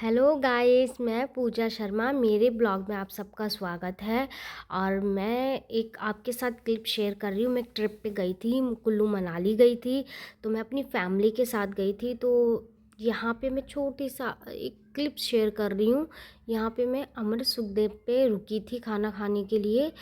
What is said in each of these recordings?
Hello guys, मैं पूजा शर्मा। मेरे blog में आप सबका स्वागत है। और मैं एक आपके साथ क्लिप शेयर कर रही हूँ। मैं एक ट्रिप पे गई थी, कुल्लू मनाली गई थी। तो मैं अपनी फैमिली के साथ गई थी। तो यहाँ पे मैं छोटी सा एक क्लिप शेयर कर रही हूँ। यहाँ पे मैं अमर सुखदेव पे रुकी थी खाना खाने के लिए।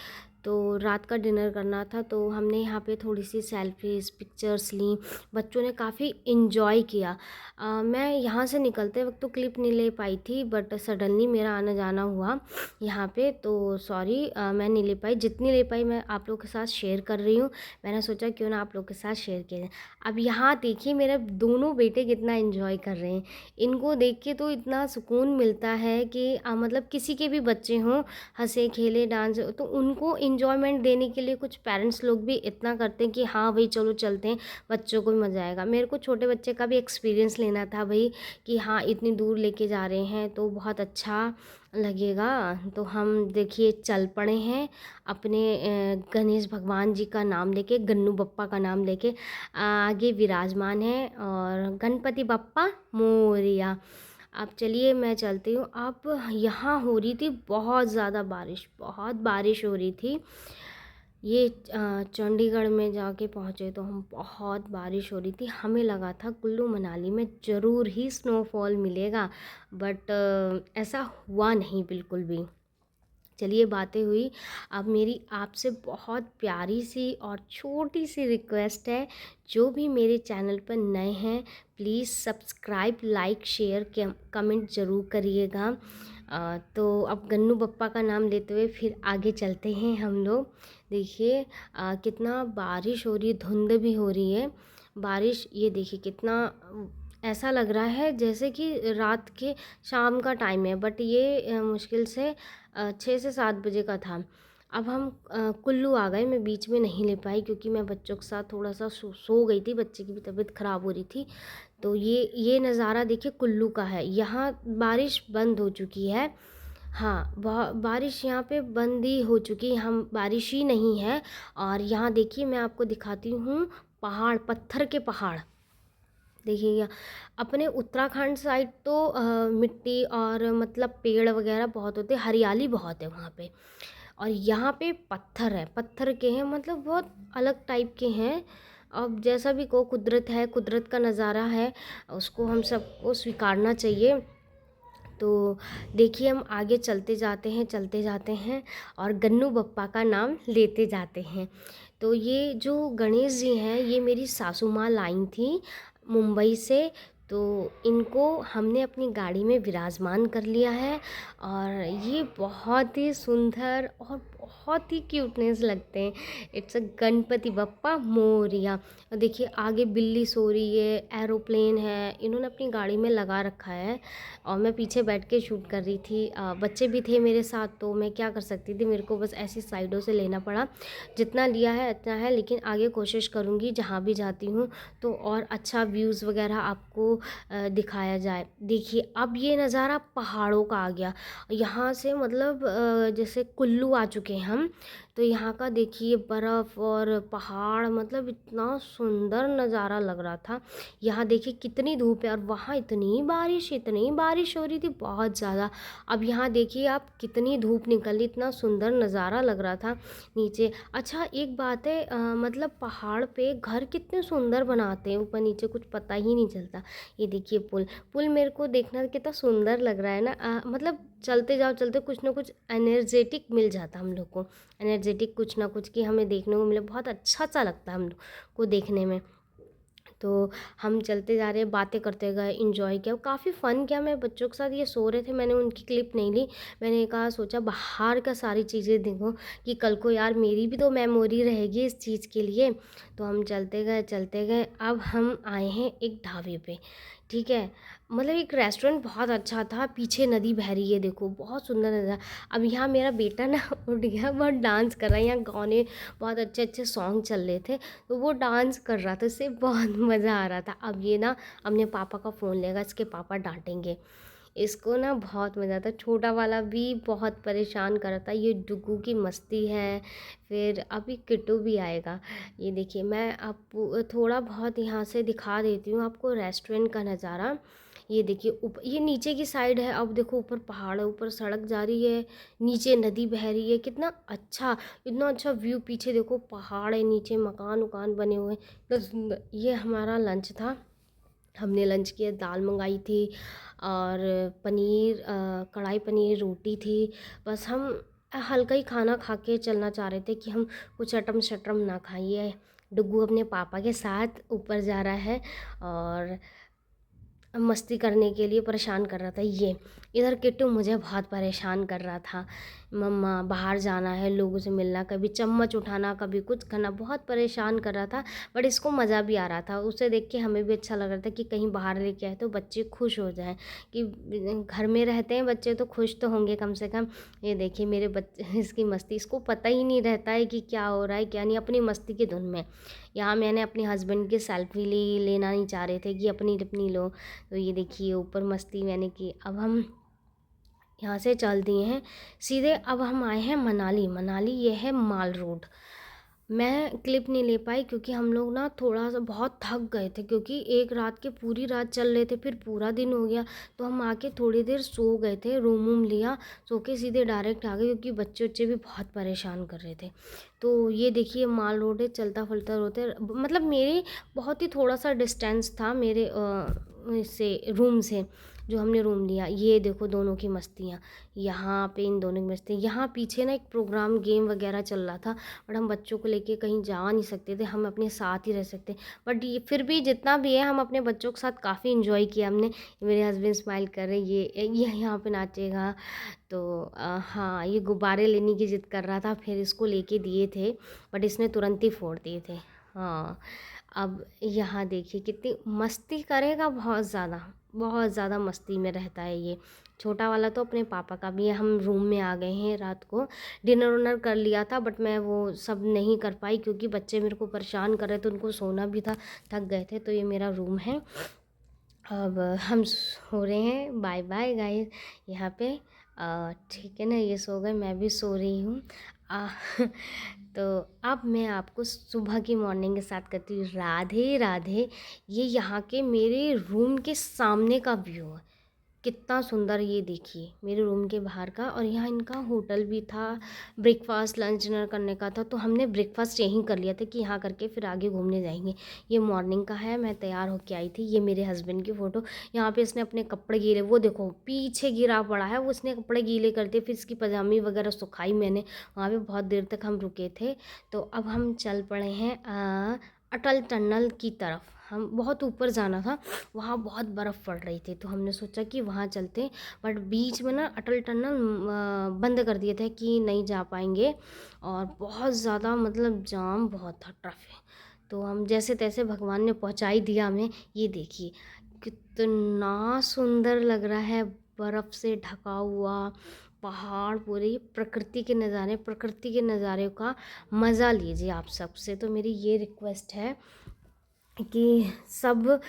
तो रात का डिनर करना था, तो हमने यहाँ पे थोड़ी सी सेल्फीज पिक्चर्स ली। बच्चों ने काफ़ी इन्जॉय किया। मैं यहाँ से निकलते वक्त तो क्लिप नहीं ले पाई थी, बट सडनली मेरा आना जाना हुआ यहाँ पे, तो सॉरी मैं नहीं ले पाई। जितनी ले पाई मैं आप लोगों के साथ शेयर कर रही हूँ। मैंने सोचा क्यों ना आप लोगों के साथ शेयर किया जाए। अब यहाँ देखिए मेरे दोनों बेटे कितना इन्जॉय कर रहे हैं। इनको देख के तो इतना सुकून मिलता है कि मतलब किसी के भी बच्चे हों, हंसे खेले डांस, तो उनको इन्जॉयमेंट देने के लिए कुछ पेरेंट्स लोग भी इतना करते हैं कि हाँ भाई चलो चलते हैं, बच्चों को भी मज़ा आएगा। मेरे को छोटे बच्चे का भी एक्सपीरियंस लेना था भाई कि हाँ इतनी दूर लेके जा रहे हैं तो बहुत अच्छा लगेगा। तो हम देखिए चल पड़े हैं अपने गणेश भगवान जी का नाम लेके, गन्नू बप्पा का नाम लेके आगे विराजमान है। और गणपति बप्पा मोरिया। अब चलिए मैं चलती हूँ। अब यहाँ हो रही थी बहुत ज़्यादा बारिश, बहुत बारिश हो रही थी। ये चंडीगढ़ में जाके पहुँचे तो हम, बहुत बारिश हो रही थी। हमें लगा था कुल्लू मनाली में ज़रूर ही स्नोफॉल मिलेगा, बट ऐसा हुआ नहीं बिल्कुल भी। चलिए बातें हुई। अब मेरी आपसे बहुत प्यारी सी और छोटी सी रिक्वेस्ट है, जो भी मेरे चैनल पर नए हैं please subscribe, like, share, comment ज़रूर करिएगा। तो अब गन्नू बप्पा का नाम लेते हुए फिर आगे चलते हैं हम लोग। देखिए कितना बारिश हो रही है, धुंध भी हो रही है। बारिश ये देखिए कितना ऐसा लग रहा है जैसे कि रात के शाम का टाइम है, बट ये मुश्किल से 6 से 7 बजे का था। अब हम कुल्लू आ गए। मैं बीच में नहीं ले पाई क्योंकि मैं बच्चों के साथ थोड़ा सा सो गई थी। बच्चे की भी तबीयत ख़राब हो रही थी। तो ये नज़ारा देखिए कुल्लू का है। यहाँ बारिश बंद हो चुकी है। हाँ, बारिश यहाँ पे बंद ही हो चुकी है, हम बारिश ही नहीं है। और यहाँ देखिए मैं आपको दिखाती हूँ पहाड़, पत्थर के पहाड़ देखिए। अपने उत्तराखंड साइड तो मिट्टी और मतलब पेड़ वगैरह बहुत होते हैं, हरियाली बहुत है वहाँ पे। और यहाँ पे पत्थर है, पत्थर के हैं, मतलब बहुत अलग टाइप के हैं। अब जैसा भी को कुदरत है, कुदरत का नज़ारा है, उसको हम सबको स्वीकारना चाहिए। तो देखिए हम आगे चलते जाते हैं, चलते जाते हैं और गन्नू बप्पा का नाम लेते जाते हैं। तो ये जो गणेश जी हैं, ये मेरी सासू माँ लाई थी मुंबई से। तो इनको हमने अपनी गाड़ी में विराजमान कर लिया है। और ये बहुत ही सुंदर और बहुत ही क्यूटनेस लगते हैं। It's a Ganpati Bappa Morya. और देखिए आगे बिल्ली सो रही है, एरोप्लेन है, इन्होंने अपनी गाड़ी में लगा रखा है। और मैं पीछे बैठ के शूट कर रही थी। बच्चे भी थे मेरे साथ, तो मैं क्या कर सकती थी, मेरे को बस ऐसी साइडों से लेना पड़ा। जितना लिया है इतना है, लेकिन आगे कोशिश करूँगी जहाँ भी जाती हूँ तो और अच्छा व्यूज़ वगैरह आपको दिखाया जाए। देखिए अब ये नज़ारा पहाड़ों का आ गया। यहाँ से मतलब जैसे कुल्लू आ चुके हैं हम, तो यहाँ का देखिए बर्फ़ और पहाड़, मतलब इतना सुंदर नज़ारा लग रहा था। यहाँ देखिए कितनी धूप है और वहाँ इतनी बारिश हो रही थी, बहुत ज़्यादा। अब यहाँ देखिए आप कितनी धूप निकल रही, इतना सुंदर नज़ारा लग रहा था नीचे। अच्छा एक बात है, मतलब पहाड़ पे घर कितने सुंदर बनाते हैं, ऊपर नीचे कुछ पता ही नहीं चलता। ये देखिए पुल, पुल मेरे को देखना कितना सुंदर लग रहा है ना। मतलब चलते जाओ, चलते कुछ ना कुछ एनर्जेटिक मिल जाता हम लोग को, एनर्जेटिक कुछ ना कुछ कि हमें देखने को मिले, बहुत अच्छा सा लगता है हम लोग को देखने में। तो हम चलते जा रहे हैं, बातें करते गए, इंजॉय किया, काफ़ी फ़न किया। मैं बच्चों के साथ, ये सो रहे थे, मैंने उनकी क्लिप नहीं ली। मैंने कहा सोचा बाहर का सारी चीज़ें देखो कि कल को यार मेरी भी तो मेमोरी रहेगी इस चीज़ के लिए। तो हम चलते गए, चलते गए। अब हम आए हैं एक ढाबे पे, ठीक है। मतलब एक रेस्टोरेंट बहुत अच्छा था, पीछे नदी बह रही है, देखो बहुत सुंदर नज़ारा। अब यहाँ मेरा बेटा ना उठ गया, बहुत डांस कर रहा है। यहाँ गाने बहुत अच्छे अच्छे सॉन्ग चल रहे थे, तो वो डांस कर रहा था, उससे बहुत मज़ा आ रहा था। अब ये ना अपने पापा का फ़ोन लेगा, इसके पापा डांटेंगे इसको ना, बहुत मज़ा आता। छोटा वाला भी बहुत परेशान कर रहा था, ये डुगू की मस्ती है। फिर अभी किट्टू भी आएगा। ये देखिए मैं आपको थोड़ा बहुत यहाँ से दिखा देती हूँ आपको रेस्टोरेंट का नज़ारा। ये देखिए ऊपर, ये नीचे की साइड है, अब देखो ऊपर पहाड़ है, ऊपर सड़क जा रही है, नीचे नदी बह रही है, कितना अच्छा, इतना अच्छा व्यू। पीछे देखो पहाड़ है, नीचे मकान उकान बने हुए हैं, इतना सुंदर। ये हमारा लंच था, हमने लंच किया, दाल मंगाई थी और पनीर, कढ़ाई पनीर, रोटी थी। बस हम हल्का ही खाना खा के चलना चाह रहे थे कि हम कुछ अटम शटम ना खाइए। डुग्गू अपने पापा के साथ ऊपर जा रहा है और मस्ती करने के लिए परेशान कर रहा था। ये इधर किट्टू मुझे बहुत परेशान कर रहा था, मम्मा बाहर जाना है, लोगों से मिलना, कभी चम्मच उठाना, कभी कुछ करना, बहुत परेशान कर रहा था। बट इसको मज़ा भी आ रहा था, उसे देख के हमें भी अच्छा लग रहा था कि कहीं बाहर लेके आए तो बच्चे खुश हो जाएं, कि घर में रहते हैं बच्चे तो खुश तो होंगे कम से कम। ये देखिए मेरे बच्चे, इसकी मस्ती, इसको पता ही नहीं रहता है कि क्या हो रहा है क्या नहीं, अपनी मस्ती की धुन में। यहाँ मैंने अपने हस्बैंड की सेल्फी लेना नहीं चाह रहे थे कि अपनी अपनी लो। तो ये देखिए ऊपर मस्ती मैंने की। अब हम यहाँ से चल दिए हैं सीधे, अब हम आए हैं मनाली। मनाली ये है माल रोड। मैं क्लिप नहीं ले पाई क्योंकि हम लोग ना थोड़ा सा बहुत थक गए थे, क्योंकि एक रात के पूरी रात चल रहे थे, फिर पूरा दिन हो गया, तो हम आके थोड़ी देर सो गए थे, रूम वूम लिया, सो के सीधे डायरेक्ट आ गए, क्योंकि बच्चे भी बहुत परेशान कर रहे थे। तो ये देखिए माल रोड है, चलता फिरता रोते, मतलब मेरे बहुत ही थोड़ा सा डिस्टेंस था मेरे से रूम से, जो हमने रूम लिया। ये देखो दोनों की मस्तियाँ, यहाँ पे इन दोनों की मस्ती। यहाँ पीछे ना एक प्रोग्राम गेम वगैरह चल रहा था, बट हम बच्चों को लेके कहीं जा नहीं सकते थे, हम अपने साथ ही रह सकते। बट ये फिर भी जितना भी है, हम अपने बच्चों के साथ काफ़ी इन्जॉय किया हमने। मेरे हस्बैंड स्माइल कर रहे, ये यहाँ पे नाचेगा। तो हाँ, ये गुब्बारे लेने की ज़िद कर रहा था, फिर इसको लेके दिए थे, बट इसने तुरंत ही फोड़ दिए थे। हाँ, अब यहाँ देखिए कितनी मस्ती करेगा, बहुत ज़्यादा मस्ती में रहता है ये। छोटा वाला तो अपने पापा का भी है। हम रूम में आ गए हैं, रात को डिनर उनर कर लिया था, बट मैं वो सब नहीं कर पाई क्योंकि बच्चे मेरे को परेशान कर रहे थे, उनको सोना भी था, थक गए थे। तो ये मेरा रूम है, अब हम सो रहे हैं। बाय बाय गाइस, यहाँ पे ठीक है ना, ये सो गए, मैं भी सो रही हूँ। तो अब मैं आपको सुबह की मॉर्निंग के साथ करती हूँ राधे राधे। ये यहाँ के मेरे रूम के सामने का व्यू है, कितना सुंदर। ये देखिए मेरे रूम के बाहर का, और यहाँ इनका होटल भी था, ब्रेकफास्ट लंच डिनर करने का था, तो हमने ब्रेकफास्ट यहीं कर लिया था कि यहाँ करके फिर आगे घूमने जाएंगे। ये मॉर्निंग का है, मैं तैयार होके आई थी। ये मेरे हस्बैंड की फ़ोटो, यहाँ पे इसने अपने कपड़े गीले, वो देखो पीछे गिरा पड़ा है, वो उसने कपड़े गीले कर दिए, फिर इसकी पजामी वगैरह सुखाई मैंने। वहाँ पर बहुत देर तक हम रुके थे। तो अब हम चल पड़े हैं अटल टनल की तरफ। हम बहुत ऊपर जाना था, वहाँ बहुत बर्फ़ पड़ रही थी, तो हमने सोचा कि वहाँ चलते हैं, बट बीच में ना अटल टनल बंद कर दिए थे कि नहीं जा पाएंगे, और बहुत ज़्यादा मतलब जाम बहुत था, ट्रैफिक। तो हम जैसे तैसे, भगवान ने पहुँचा ही दिया हमें। ये देखिए कितना सुंदर लग रहा है, बर्फ़ से ढका हुआ पहाड़, पूरी प्रकृति के नज़ारे का मज़ा लीजिए आप सबसे। तो मेरी ये रिक्वेस्ट है कि सब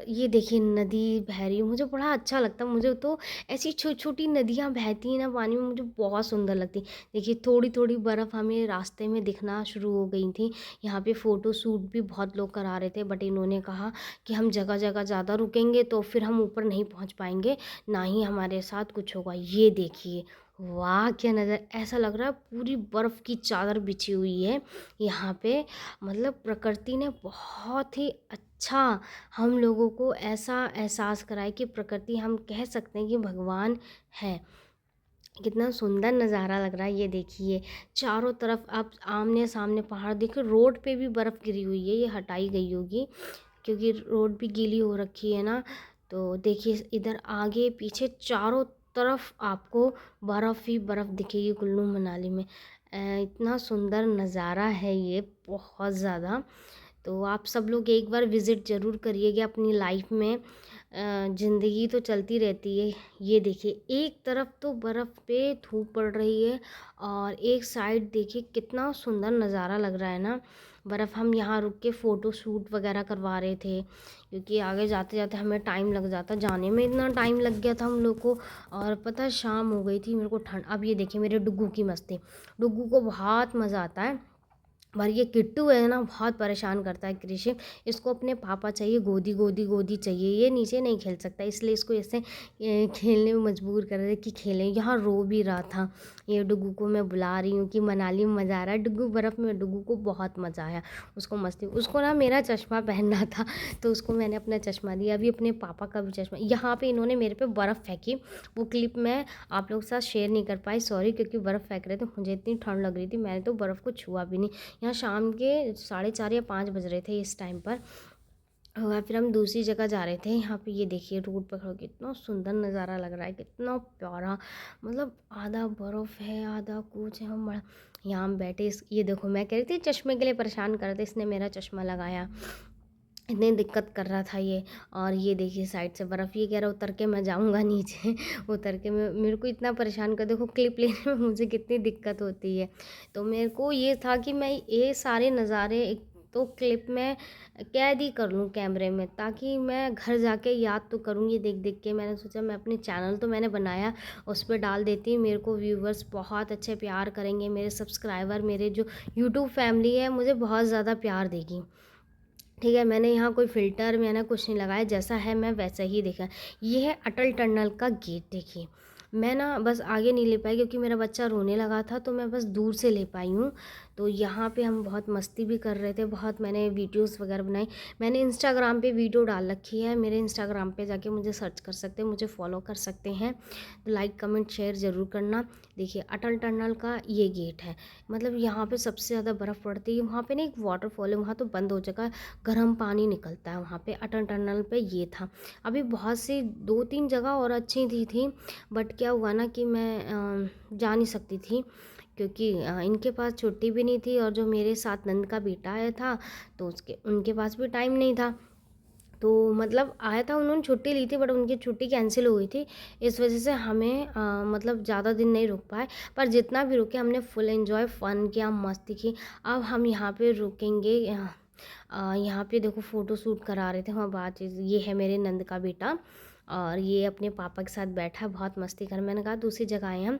ये देखिए नदी बह रही है, मुझे बड़ा अच्छा लगता है। मुझे तो ऐसी छोटी छोटी नदियाँ बहती हैं ना पानी में, मुझे बहुत सुंदर लगती। देखिए थोड़ी थोड़ी बर्फ़ हमें रास्ते में दिखना शुरू हो गई थी। यहाँ पे फ़ोटो शूट भी बहुत लोग करा रहे थे, बट इन्होंने कहा कि हम जगह जगह ज़्यादा रुकेंगे तो फिर हम ऊपर नहीं पहुँच पाएंगे, ना ही हमारे साथ कुछ होगा। ये देखिए वाह क्या नज़र, ऐसा लग रहा है पूरी बर्फ़ की चादर बिछी हुई है यहाँ पे। मतलब प्रकृति ने बहुत ही अच्छा हम लोगों को ऐसा एहसास कराया कि प्रकृति, हम कह सकते हैं कि भगवान है। कितना सुंदर नज़ारा लग रहा है। ये देखिए चारों तरफ आप आमने सामने पहाड़ देखो, रोड पे भी बर्फ़ गिरी हुई है, ये हटाई गई होगी क्योंकि रोड भी गीली हो रखी है ना। तो देखिए इधर आगे पीछे चारों तरफ आपको बर्फ़ ही बर्फ़ दिखेगी कुल्लू मनाली में। इतना सुंदर नज़ारा है ये, बहुत ज़्यादा। तो आप सब लोग एक बार विज़िट ज़रूर करिएगा अपनी लाइफ में। ज़िंदगी तो चलती रहती है। ये देखिए एक तरफ तो बर्फ़ पे धूप पड़ रही है, और एक साइड देखिए कितना सुंदर नज़ारा लग रहा है ना। बर्फ़, हम यहाँ रुक के फ़ोटो शूट वगैरह करवा रहे थे, क्योंकि आगे जाते जाते हमें टाइम लग जाता, जाने में इतना टाइम लग गया था हम लोग को, और पता है शाम हो गई थी, मेरे को ठंड। अब ये देखिए मेरे डुग्गू की मस्ती, डुग्गू को बहुत मज़ा आता है और ये किट्टू है ना, बहुत परेशान करता है कृषि। इसको अपने पापा चाहिए, गोदी गोदी गोदी चाहिए, ये नीचे नहीं खेल सकता, इसलिए इसको ऐसे खेलने में मजबूर कर रहे थे कि खेलें। यहाँ रो भी रहा था। ये डुग्गू को मैं बुला रही हूँ कि मनाली में मज़ा आ रहा है। डुग्गू बर्फ़ में, डुग्गू को बहुत मज़ा आया, उसको मस्ती। उसको ना मेरा चश्मा पहनना था, तो उसको मैंने अपना चश्मा दिया। अभी अपने पापा का भी चश्मा। यहाँ पे इन्होंने मेरे पे बर्फ़ फेंकी, वो क्लिप मैं आप लोगों के साथ शेयर नहीं कर पाई, सॉरी, क्योंकि बर्फ़ फेंक रहे थे, मुझे इतनी ठंड लग रही थी, मैंने तो बर्फ़ को छुआ भी नहीं। यहाँ शाम के 4:30 या 5 बज रहे थे इस टाइम पर। और फिर हम दूसरी जगह जा रहे थे। यहाँ पे ये देखिए रोड पर खड़ो, कितना सुंदर नज़ारा लग रहा है, कितना प्यारा। मतलब आधा बर्फ़ है, आधा कुछ है। हम यहाँ हम बैठे, ये देखो, मैं कह रही थी चश्मे के लिए परेशान कर रहे थे, इसने मेरा चश्मा लगाया, इतनी दिक्कत कर रहा था ये। और ये देखिए साइड से बर्फ़, ये कह रहा उतर के मैं जाऊँगा नीचे। उतर के मैं, मेरे को इतना परेशान कर, देखो क्लिप लेने में मुझे कितनी दिक्कत होती है। तो मेरे को ये था कि मैं ये सारे नज़ारे एक तो क्लिप में कैद ही कर लूँ कैमरे में, ताकि मैं घर जाके याद तो करूँगी देख देख के। मैंने सोचा मैं अपने चैनल तो मैंने बनाया, उस पर डाल देती हूँ। मेरे को व्यूवर्स बहुत अच्छे प्यार करेंगे, मेरे सब्सक्राइबर, मेरे जो यूट्यूब फैमिली है मुझे बहुत ज़्यादा प्यार देगी। ठीक है, मैंने यहाँ कोई फ़िल्टर मैंने कुछ नहीं लगाया, जैसा है मैं वैसा ही दिखा। ये है अटल टनल का गेट, देखिए। मैं ना बस आगे नहीं ले पाई क्योंकि मेरा बच्चा रोने लगा था, तो मैं बस दूर से ले पाई हूँ। तो यहाँ पे हम बहुत मस्ती भी कर रहे थे, बहुत मैंने वीडियोस वगैरह बनाई। मैंने इंस्टाग्राम पे वीडियो डाल रखी है, मेरे इंस्टाग्राम पे जाके मुझे सर्च कर सकते हैं, मुझे फॉलो कर सकते हैं। तो लाइक कमेंट शेयर ज़रूर करना। देखिए अटल टनल का ये गेट है, मतलब यहाँ पे सबसे ज़्यादा बर्फ़ पड़ती है। वहाँ पे ना एक वाटरफॉल है, वहाँ तो बंद हो चुका है, गर्म पानी निकलता है वहाँ पे। अटल टनल पे ये था। अभी बहुत सी 2-3 जगह और अच्छी थी, बट क्या हुआ ना कि मैं जा नहीं सकती थी, क्योंकि इनके पास छुट्टी भी नहीं थी, और जो मेरे साथ नंद का बेटा आया था, तो उसके उनके पास भी टाइम नहीं था। तो मतलब आया था, उन्होंने छुट्टी ली थी, बट उनकी छुट्टी कैंसिल हो गई थी। इस वजह से हमें मतलब ज़्यादा दिन नहीं रुक पाए, पर जितना भी रुके हमने फुल एंजॉय, फ़न किया, मस्ती की। अब हम यहाँ पे रुकेंगे। यहाँ पे देखो फ़ोटो शूट करा रहे थे वहाँ बात। ये है मेरे नंद का बेटा, और ये अपने पापा के साथ बैठा, बहुत मस्ती कर। मैंने कहा दूसरी जगह आए हम,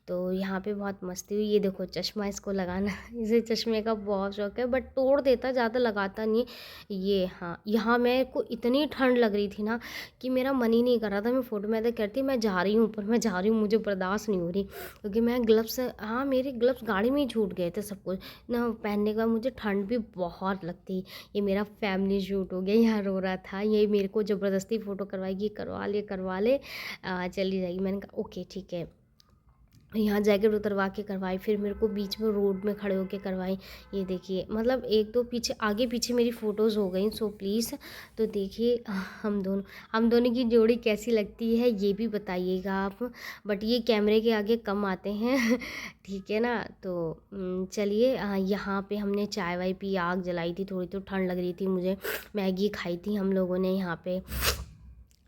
तो यहाँ पे बहुत मस्ती हुई। ये देखो चश्मा इसको लगाना इसे चश्मे का बहुत शौक है, बट तोड़ देता, ज़्यादा लगाता नहीं। ये हाँ, यहाँ मेरे को इतनी ठंड लग रही थी ना कि मेरा मन ही नहीं कर रहा था मैं फ़ोटो में ऐसे करती, मैं जा रही हूँ ऊपर, मैं जा रही हूँ, मुझे बर्दाश्त नहीं हो रही, क्योंकि मैं ग्लव्स, हाँ मेरे ग्लव्स गाड़ी में ही छूट गए थे सब कुछ ना पहनने का। मुझे ठंड भी बहुत लगती। ये मेरा फैमिली शूट हो गया, यहाँ रो रहा था, ये मेरे को ज़बरदस्ती फ़ोटो करवाएगी, करवा ले, चली जाएगी। मैंने कहा ओके ठीक है। यहाँ जैकेट उतरवा के करवाई, फिर मेरे को बीच में रोड में खड़े होके करवाई। ये देखिए, मतलब एक दो पीछे आगे पीछे मेरी फ़ोटोज़ हो गई, सो प्लीज़। तो देखिए हम दोनों की जोड़ी कैसी लगती है ये भी बताइएगा आप, बट ये कैमरे के आगे कम आते हैं ठीक है ना। तो चलिए, यहाँ पे हमने चाय वाय पी, आग जलाई थी, थोड़ी तो ठंड लग रही थी मुझे। मैगी खाई थी हम लोगों ने यहाँ पे।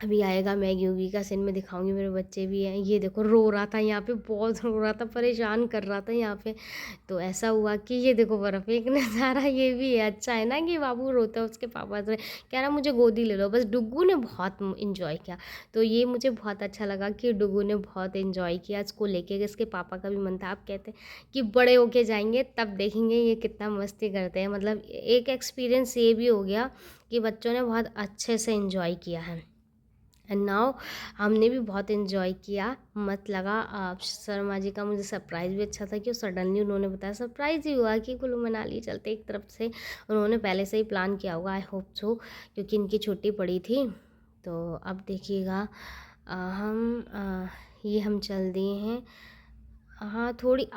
अभी आएगा मैगी वूगी का सीन, मैं दिखाऊंगी। मेरे बच्चे भी हैं, ये देखो रो रहा था यहाँ पे, बहुत रो रहा था, परेशान कर रहा था यहाँ पे। तो ऐसा हुआ कि ये देखो बर्फ़, एक नज़ारा ये भी है। अच्छा है ना कि बाबू रोता है, उसके पापा से कह रहा मुझे गोदी ले लो। बस डुग्गू ने बहुत इन्जॉय किया, तो ये मुझे बहुत अच्छा लगा कि डुग्गू ने बहुत इन्जॉय किया। इसको लेके गए, इसके पापा का भी मन था। आप कहते हैं कि बड़े होके जाएंगे तब देखेंगे ये कितना मस्ती करते हैं। मतलब एक एक्सपीरियंस ये भी हो गया कि बच्चों ने बहुत अच्छे से इन्जॉय किया है। एंड नाउ हमने भी बहुत इन्जॉय किया, मत लगा। शर्मा जी का मुझे सरप्राइज़ भी अच्छा था कि सडनली उन्होंने बताया, सरप्राइज़ ही हुआ कि कुल्लू मनाली चलते। एक तरफ से उन्होंने पहले से ही प्लान किया होगा, आई होप सो, क्योंकि इनकी छुट्टी पड़ी थी। तो अब देखिएगा, ये हम चल दिए हैं। हाँ थोड़ी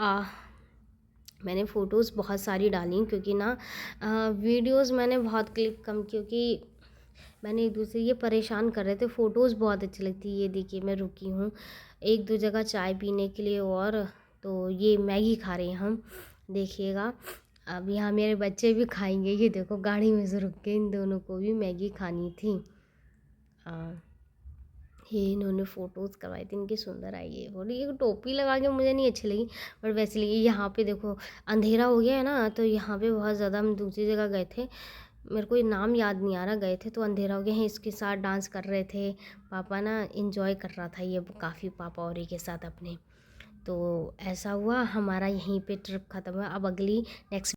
मैंने फ़ोटोज़ बहुत सारी डाली, क्योंकि ना वीडियोज़ मैंने बहुत क्लिप कम, क्योंकि मैंने एक दूसरे ये परेशान कर रहे थे। फ़ोटोज़ बहुत अच्छी लगती है। ये देखिए मैं रुकी हूँ एक दो जगह चाय पीने के लिए, और तो ये मैगी खा रहे हैं हम, देखिएगा। अब यहाँ मेरे बच्चे भी खाएंगे, ये देखो गाड़ी में से रुक के इन दोनों को भी मैगी खानी थी। हाँ, ये इन्होंने फ़ोटोज़ करवाई थी, इनकी सुंदर आई है फोटो। ये टोपी लगा के मुझे नहीं अच्छी लगी, बट वैसे लगी। यहाँ पे देखो अंधेरा हो गया है ना, तो यहाँ पे बहुत ज़्यादा, हम दूसरी जगह गए थे, मेरे को ये नाम याद नहीं आ रहा, गए थे तो अंधेरा हो गया है। इसके साथ डांस कर रहे थे पापा ना, इंजॉय कर रहा था ये काफ़ी पापा और के साथ अपने। तो ऐसा हुआ हमारा, यहीं पे ट्रिप ख़त्म हुआ। अब अगली नेक्स्ट